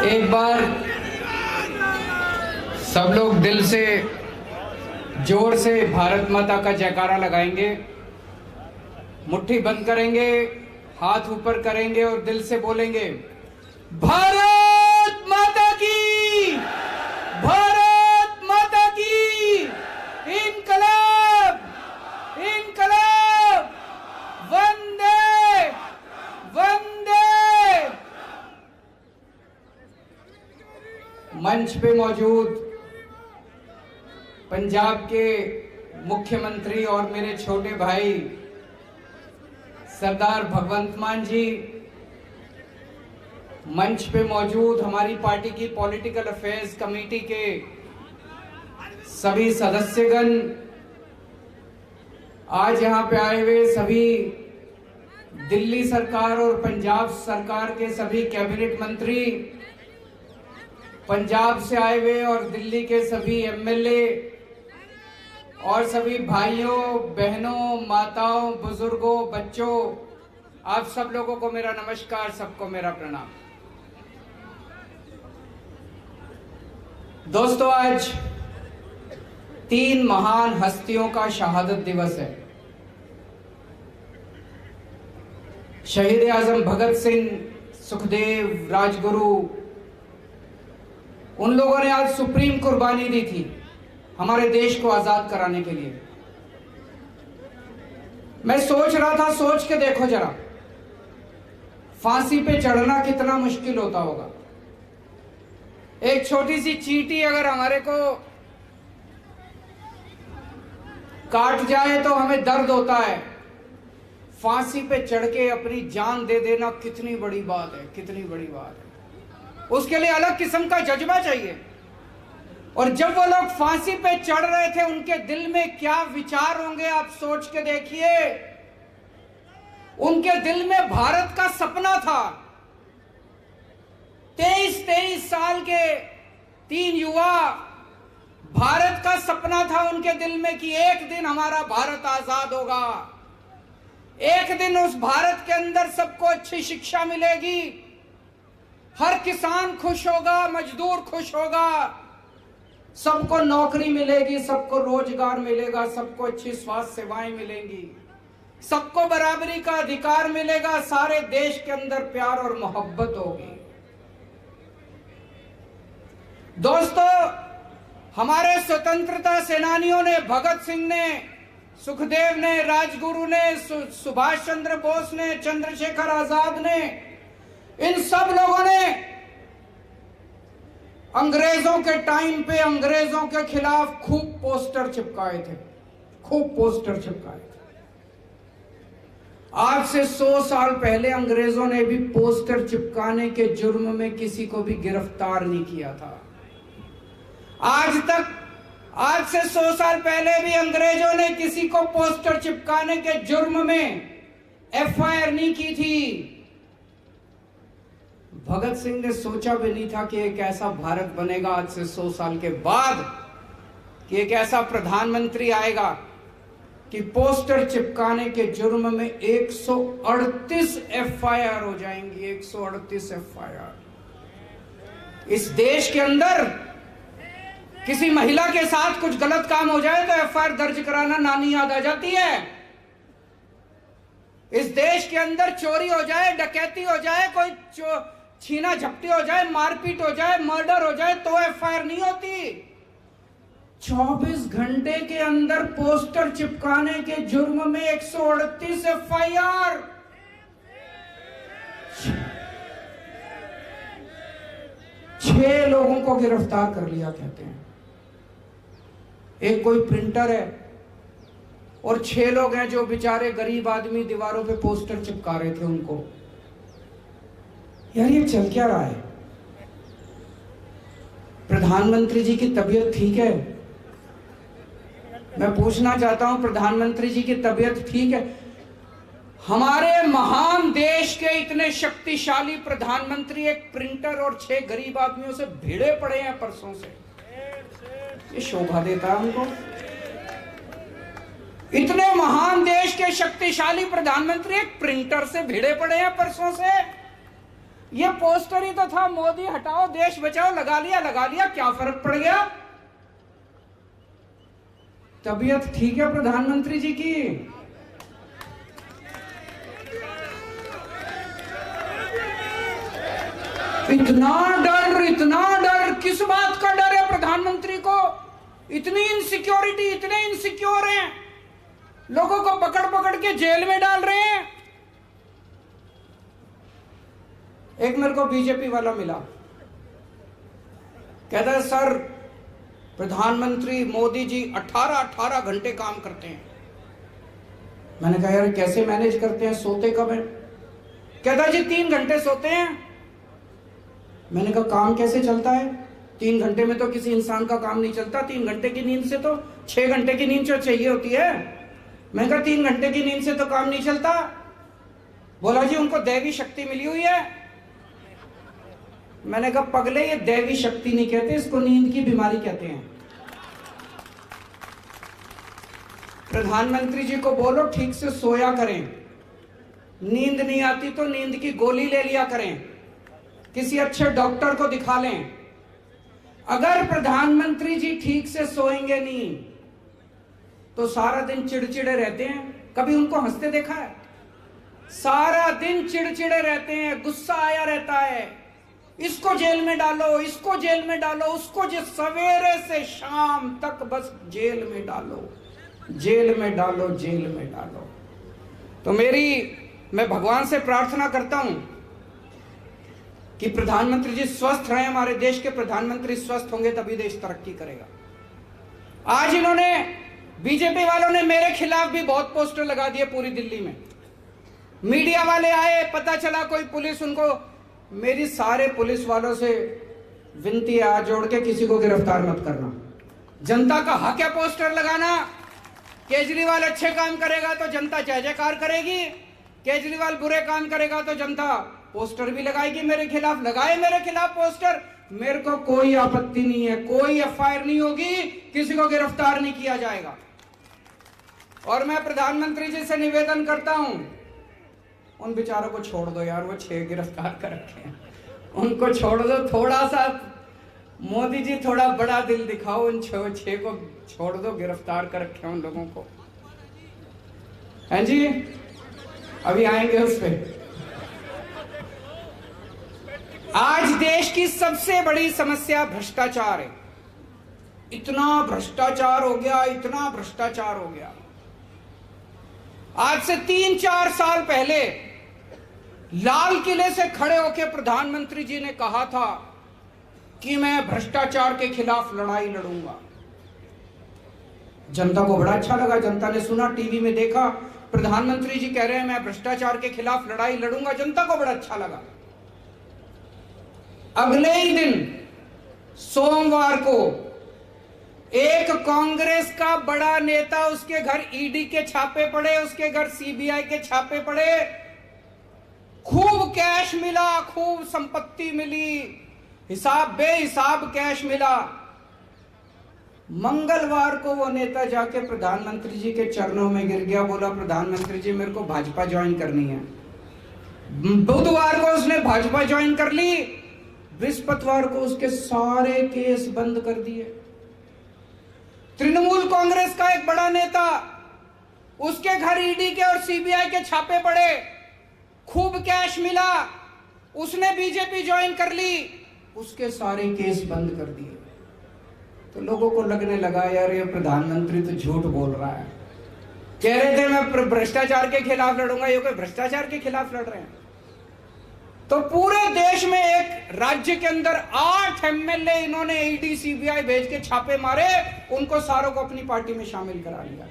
एक बार सब लोग दिल से जोर से भारत माता का जयकारा लगाएंगे। मुट्ठी बंद करेंगे, हाथ ऊपर करेंगे और दिल से बोलेंगे, भारत माता की, भारत माता की, इनकलाब, इनकलाब, वंदे वंदे। मंच पे मौजूद पंजाब के मुख्यमंत्री और मेरे छोटे भाई सरदार भगवंत मान जी, मंच पे मौजूद हमारी पार्टी की पॉलिटिकल अफेयर्स कमेटी के सभी सदस्यगण, आज यहां पे आए हुए सभी दिल्ली सरकार और पंजाब सरकार के सभी कैबिनेट मंत्री, पंजाब से आए हुए और दिल्ली के सभी एमएलए और सभी भाइयों बहनों माताओं बुजुर्गों बच्चों, आप सब लोगों को मेरा नमस्कार, सबको मेरा प्रणाम। दोस्तों, आज 3 महान हस्तियों का शहादत दिवस है। शहीद आजम भगत सिंह, सुखदेव, राजगुरु, उन लोगों ने आज सुप्रीम कुर्बानी दी थी हमारे देश को आजाद कराने के लिए। मैं सोच रहा था, सोच के देखो जरा, फांसी पे चढ़ना कितना मुश्किल होता होगा। एक छोटी सी चींटी अगर हमारे को काट जाए तो हमें दर्द होता है, फांसी पे चढ़ के अपनी जान दे देना कितनी बड़ी बात है, कितनी बड़ी बात है। उसके लिए अलग किस्म का जज्बा चाहिए। और जब वो लोग फांसी पे चढ़ रहे थे, उनके दिल में क्या विचार होंगे आप सोच के देखिए। उनके दिल में भारत का सपना था। 23 साल के 3 युवा, भारत का सपना था उनके दिल में कि एक दिन हमारा भारत आजाद होगा, एक दिन उस भारत के अंदर सबको अच्छी शिक्षा मिलेगी, हर किसान खुश होगा, मजदूर खुश होगा, सबको नौकरी मिलेगी, सबको रोजगार मिलेगा, सबको अच्छी स्वास्थ्य सेवाएं मिलेंगी, सबको बराबरी का अधिकार मिलेगा, सारे देश के अंदर प्यार और मोहब्बत होगी। दोस्तों, हमारे स्वतंत्रता सेनानियों ने, भगत सिंह ने, सुखदेव ने, राजगुरु ने, सुभाष चंद्र बोस ने, चंद्रशेखर आजाद ने, इन सब लोगों ने अंग्रेजों के टाइम पे अंग्रेजों के खिलाफ खूब पोस्टर चिपकाए थे, खूब पोस्टर चिपकाए थे। आज से 100 साल पहले अंग्रेजों ने भी पोस्टर चिपकाने के जुर्म में किसी को भी गिरफ्तार नहीं किया था। आज से 100 साल पहले भी अंग्रेजों ने किसी को पोस्टर चिपकाने के जुर्म में एफआईआर नहीं की थी। भगत सिंह ने सोचा भी नहीं था कि एक ऐसा भारत बनेगा आज से 100 साल के बाद, कि एक ऐसा प्रधानमंत्री आएगा कि पोस्टर चिपकाने के जुर्म में 138 एफआईआर हो जाएंगी। 138 एफआईआर। इस देश के अंदर किसी महिला के साथ कुछ गलत काम हो जाए तो एफआईआर दर्ज कराना नानी याद आ जाती है। इस देश के अंदर चोरी हो जाए, डकैती हो जाए, कोई छीना झपटी हो जाए, मारपीट हो जाए, मर्डर हो जाए तो एफआईआर नहीं होती। 24 घंटे के अंदर पोस्टर चिपकाने के जुर्म में 138 एफआईआर। 6 लोगों को गिरफ्तार कर लिया कहते हैं। एक कोई प्रिंटर है और 6 लोग हैं जो बेचारे गरीब आदमी दीवारों पे पोस्टर चिपका रहे थे उनको। यार, ये चल क्या रहा है? प्रधानमंत्री जी की तबीयत ठीक है? मैं पूछना चाहता हूं, प्रधानमंत्री जी की तबीयत ठीक है? हमारे महान देश के इतने शक्तिशाली प्रधानमंत्री एक प्रिंटर और 6 गरीब आदमियों से भिड़े पड़े हैं परसों से। ये शोभा देता है हमको? इतने महान देश के शक्तिशाली प्रधानमंत्री एक प्रिंटर से भिड़े पड़े हैं परसों से। ये पोस्टर ही तो था, मोदी हटाओ देश बचाओ, लगा लिया, क्या फर्क पड़ गया? तबीयत ठीक है प्रधानमंत्री जी की? इतना डर किस बात का डर है प्रधानमंत्री को? इतनी इनसिक्योरिटी, इतने इनसिक्योर हैं, लोगों को पकड़ पकड़ के जेल में डाल रहे हैं। एक मेरे को बीजेपी वाला मिला, कहता है सर प्रधानमंत्री मोदी जी 18 घंटे काम करते हैं। मैंने कहा यार कैसे मैनेज करते हैं, सोते कब है? कहता जी 3 घंटे सोते हैं। मैंने कहा काम कैसे चलता है? 3 घंटे में तो किसी इंसान का काम नहीं चलता, 3 घंटे की नींद से तो 6 घंटे की नींद जो चाहिए होती है। मैंने कहा 3 घंटे की नींद से तो काम नहीं चलता। बोला जी उनको दैवी शक्ति मिली हुई है। मैंने कहा पगले ये दैवी शक्ति नहीं कहते, इसको नींद की बीमारी कहते हैं। प्रधानमंत्री जी को बोलो ठीक से सोया करें, नींद नहीं आती तो नींद की गोली ले लिया करें, किसी अच्छे डॉक्टर को दिखा लें। अगर प्रधानमंत्री जी ठीक से सोएंगे नहीं तो सारा दिन चिड़चिड़े रहते हैं। कभी उनको हंसते देखा है? सारा दिन चिड़चिड़े रहते हैं, गुस्सा आया रहता है, इसको जेल में डालो, इसको जेल में डालो, उसको सवेरे से शाम तक बस जेल में डालो, जेल में डालो, जेल में डालो। तो मैं भगवान से प्रार्थना करता हूं कि प्रधानमंत्री जी स्वस्थ रहें। हमारे देश के प्रधानमंत्री स्वस्थ होंगे तभी देश तरक्की करेगा। आज इन्होंने, बीजेपी वालों ने मेरे खिलाफ भी बहुत पोस्टर लगा दिए पूरी दिल्ली में। मीडिया वाले आए, पता चला कोई पुलिस उनको, मेरी सारे पुलिस वालों से विनती है हाथ जोड़ के किसी को गिरफ्तार मत करना। जनता का हक है पोस्टर लगाना। केजरीवाल अच्छे काम करेगा तो जनता जय जयकार करेगी, केजरीवाल बुरे काम करेगा तो जनता पोस्टर भी लगाएगी मेरे खिलाफ। लगाए मेरे खिलाफ पोस्टर, मेरे को कोई आपत्ति नहीं है, कोई एफआईआर नहीं होगी, किसी को गिरफ्तार नहीं किया जाएगा। और मैं प्रधानमंत्री जी से निवेदन करता हूं, उन बेचारों को छोड़ दो यार, वो 6 गिरफ्तार कर रखे हैं, उनको छोड़ दो। थोड़ा सा मोदी जी थोड़ा बड़ा दिल दिखाओ, उन 6 को छोड़ दो, गिरफ्तार कर रखे हैं उन लोगों को। हैं जी, अभी आएंगे उस पे। आज देश की सबसे बड़ी समस्या भ्रष्टाचार है। इतना भ्रष्टाचार हो गया, इतना भ्रष्टाचार हो गया। आज से 3-4 साल पहले लाल किले से खड़े होकर प्रधानमंत्री जी ने कहा था कि मैं भ्रष्टाचार के खिलाफ लड़ाई लड़ूंगा। जनता को बड़ा अच्छा लगा, जनता ने सुना, टीवी में देखा, प्रधानमंत्री जी कह रहे हैं मैं भ्रष्टाचार के खिलाफ लड़ाई लड़ूंगा। जनता को बड़ा अच्छा लगा। अगले ही दिन सोमवार को एक कांग्रेस का बड़ा नेता, उसके घर ईडी के छापे पड़े, उसके घर सीबीआई के छापे पड़े, खूब कैश मिला, खूब संपत्ति मिली, हिसाब बेहिसाब कैश मिला। मंगलवार को वो नेता जाके प्रधानमंत्री जी के चरणों में गिर गया, बोला प्रधानमंत्री जी मेरे को भाजपा ज्वाइन करनी है। बुधवार को उसने भाजपा ज्वाइन कर ली, बृहस्पतिवार को उसके सारे केस बंद कर दिए। तृणमूल कांग्रेस का एक बड़ा नेता, उसके घर ईडी के और सीबीआई के छापे पड़े, खूब कैश मिला, उसने बीजेपी ज्वाइन कर ली, उसके सारे केस बंद कर दिए। तो लोगों को लगने लगा यार ये प्रधानमंत्री तो झूठ बोल रहा है। कह रहे थे मैं भ्रष्टाचार के खिलाफ लड़ूंगा, ये कोई भ्रष्टाचार के खिलाफ लड़ रहे हैं। तो पूरे देश में एक राज्य के अंदर 8 एमएलए इन्होंने ईडी सीबीआई भेज के छापे मारे, उनको सारों को अपनी पार्टी में शामिल करा लिया।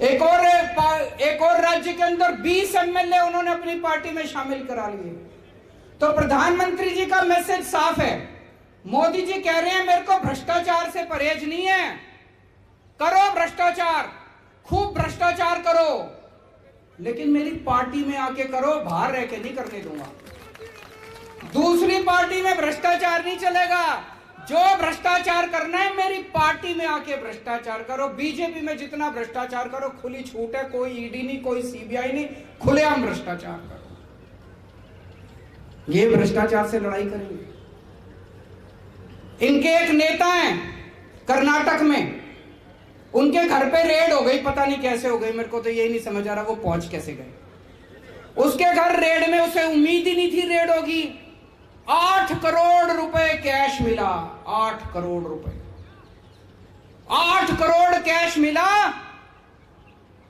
एक और राज्य के अंदर 20 एमएलए उन्होंने अपनी पार्टी में शामिल करा लिए। तो प्रधानमंत्री जी का मैसेज साफ है। मोदी जी कह रहे हैं मेरे को भ्रष्टाचार से परहेज नहीं है, करो भ्रष्टाचार, खूब भ्रष्टाचार करो, लेकिन मेरी पार्टी में आके करो, बाहर रह के नहीं करने दूंगा। दूसरी पार्टी में भ्रष्टाचार नहीं चलेगा, जो भ्रष्टाचार करना है मेरी पार्टी में आके भ्रष्टाचार करो। बीजेपी में जितना भ्रष्टाचार करो खुली छूट है, कोई ईडी नहीं, कोई सीबीआई नहीं, खुलेआम भ्रष्टाचार करो। ये भ्रष्टाचार से लड़ाई करेंगे। इनके एक नेता हैं कर्नाटक में, उनके घर पे रेड हो गई, पता नहीं कैसे हो गई, मेरे को तो यही नहीं समझ आ रहा वो पहुंच कैसे गए। उसके घर रेड में, उसे उम्मीद ही नहीं थी रेड होगी। 8 करोड़ रुपए कैश मिला, 8 करोड़ रुपए, 8 करोड़ कैश मिला।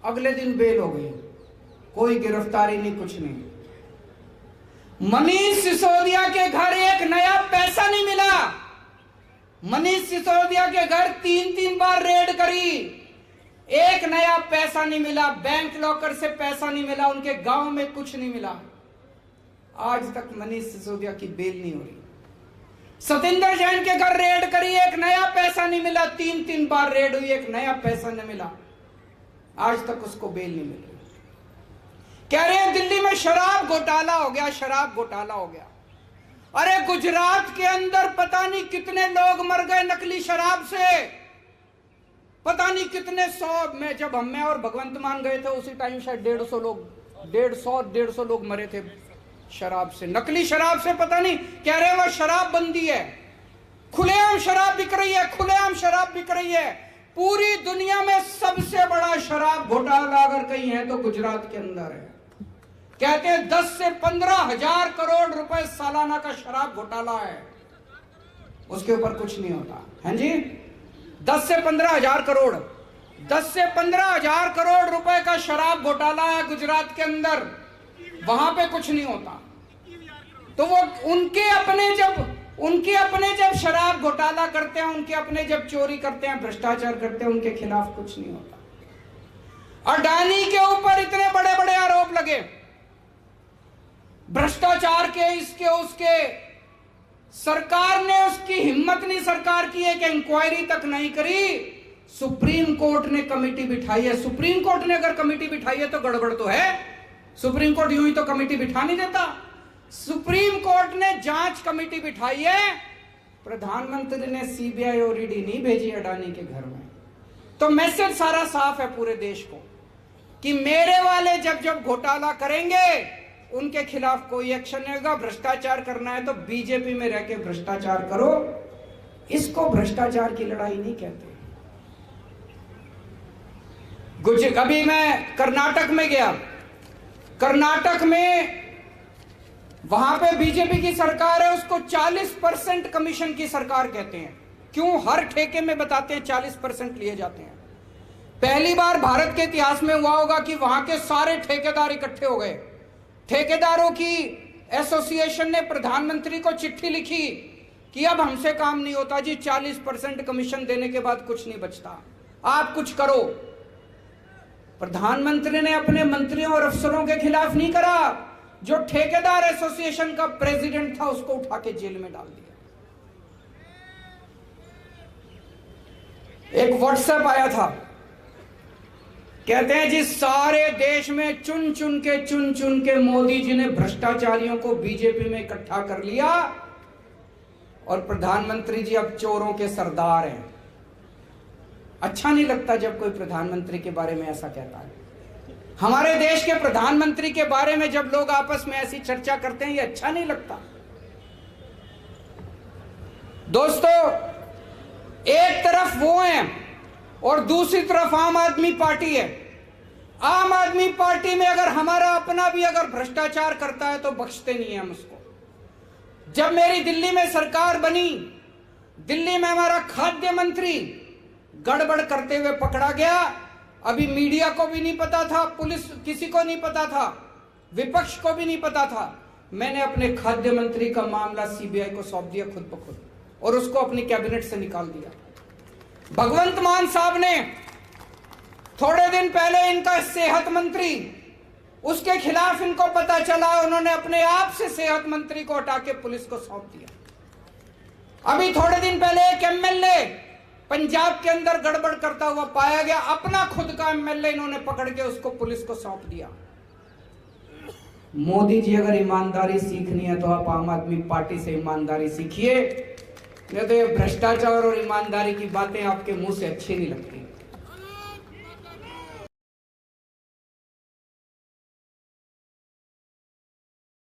अगले दिन बेल हो गई, कोई गिरफ्तारी नहीं, कुछ नहीं। मनीष सिसोदिया के घर एक नया पैसा नहीं मिला। मनीष सिसोदिया के घर 3-3 बार रेड करी, एक नया पैसा नहीं मिला। बैंक लॉकर से पैसा नहीं मिला, उनके गांव में कुछ नहीं मिला। आज तक मनीष सिसोदिया की बेल नहीं हो रही। सतिंदर जैन के घर रेड करी, एक नया पैसा नहीं मिला। 3-3 बार रेड हुई, एक नया पैसा नहीं मिला। आज तक उसको बेल नहीं मिल रही। कह रहे हैं दिल्ली में शराब घोटाला हो गया, शराब घोटाला हो गया। अरे गुजरात के अंदर पता नहीं कितने लोग मर गए नकली शराब से, पता नहीं कितने 100 में। जब हम और भगवंत मान गए थे उसी टाइम शायद 150 लोग, 150 लोग मरे थे शराब से, नकली शराब से। पता नहीं, कह रहे वो शराब बंदी है, खुलेआम शराब बिक रही है, खुलेआम शराब बिक रही है। पूरी दुनिया में सबसे बड़ा शराब घोटाला अगर कहीं है तो गुजरात के अंदर है। कहते हैं 10 से 15 हजार करोड़ रुपए सालाना का शराब घोटाला है, उसके ऊपर कुछ नहीं होता। हैं जी, 10 से 15 हजार करोड़, 10 से 15 हजार करोड़ रुपए का शराब घोटाला है गुजरात के अंदर, वहां पे कुछ नहीं होता। तो वो उनके अपने जब शराब घोटाला करते हैं, उनके अपने जब चोरी करते हैं, भ्रष्टाचार करते हैं, उनके खिलाफ कुछ नहीं होता। अडानी के ऊपर इतने बड़े बड़े आरोप लगे भ्रष्टाचार के, इसके उसके, सरकार ने उसकी हिम्मत नहीं सरकार की एक इंक्वायरी तक नहीं करी। सुप्रीम कोर्ट ने कमेटी बिठाई है। सुप्रीम कोर्ट ने अगर कमेटी बिठाई है तो गड़बड़ तो है। सुप्रीम कोर्ट यूं ही तो कमेटी बिठा नहीं देता। सुप्रीम कोर्ट ने जांच कमेटी बिठाई है। प्रधानमंत्री ने सीबीआई और ईडी नहीं भेजी अडानी के घर में। तो मैसेज सारा साफ है पूरे देश को कि मेरे वाले जब जब घोटाला करेंगे उनके खिलाफ कोई एक्शन नहीं होगा। भ्रष्टाचार करना है तो बीजेपी में रह के भ्रष्टाचार करो, इसको भ्रष्टाचार की लड़ाई नहीं कहते। अभी मैं कर्नाटक में गया, कर्नाटक में वहां पे बीजेपी की सरकार है, उसको 40% कमीशन की सरकार कहते हैं। क्यों? हर ठेके में बताते हैं 40% लिए जाते हैं। पहली बार भारत के इतिहास में हुआ होगा कि वहां के सारे ठेकेदार इकट्ठे हो गए। ठेकेदारों की एसोसिएशन ने प्रधानमंत्री को चिट्ठी लिखी कि अब हमसे काम नहीं होता जी, 40% कमीशन देने के बाद कुछ नहीं बचता, आप कुछ करो। प्रधानमंत्री ने अपने मंत्रियों और अफसरों के खिलाफ नहीं करा, जो ठेकेदार एसोसिएशन का प्रेसिडेंट था उसको उठा के जेल में डाल दिया। एक व्हाट्सएप आया था, कहते हैं जी सारे देश में चुन चुन के मोदी जी ने भ्रष्टाचारियों को बीजेपी में इकट्ठा कर लिया और प्रधानमंत्री जी अब चोरों के सरदार हैं। अच्छा नहीं लगता जब कोई प्रधानमंत्री के बारे में ऐसा कहता है। हमारे देश के प्रधानमंत्री के बारे में जब लोग आपस में ऐसी चर्चा करते हैं, ये अच्छा नहीं लगता। दोस्तों, एक तरफ वो हैं और दूसरी तरफ आम आदमी पार्टी है। आम आदमी पार्टी में अगर हमारा अपना भी अगर भ्रष्टाचार करता है तो बख्शते नहीं है हम उसको। जब मेरी दिल्ली में सरकार बनी, दिल्ली में हमारा खाद्य मंत्री गड़बड़ करते हुए पकड़ा गया। अभी मीडिया को भी नहीं पता था, पुलिस किसी को नहीं पता था, विपक्ष को भी नहीं पता था। मैंने अपने खाद्य मंत्री का मामला सीबीआई को सौंप दिया खुद ब खुद और उसको अपनी कैबिनेट से निकाल दिया। भगवंत मान साहब ने थोड़े दिन पहले, इनका सेहत मंत्री, उसके खिलाफ इनको पता चला, उन्होंने अपने आप से सेहत मंत्री को हटा के पुलिस को सौंप दिया। अभी थोड़े दिन पहले एक एमएलए पंजाब के अंदर गड़बड़ करता हुआ पाया गया, अपना खुद का एमएलए इन्होंने पकड़ के उसको पुलिस को सौंप दिया। मोदी जी अगर ईमानदारी सीखनी है तो आप आम आदमी पार्टी से ईमानदारी सीखिए, नहीं तो ये भ्रष्टाचार और ईमानदारी की बातें आपके मुंह से अच्छी नहीं लगती।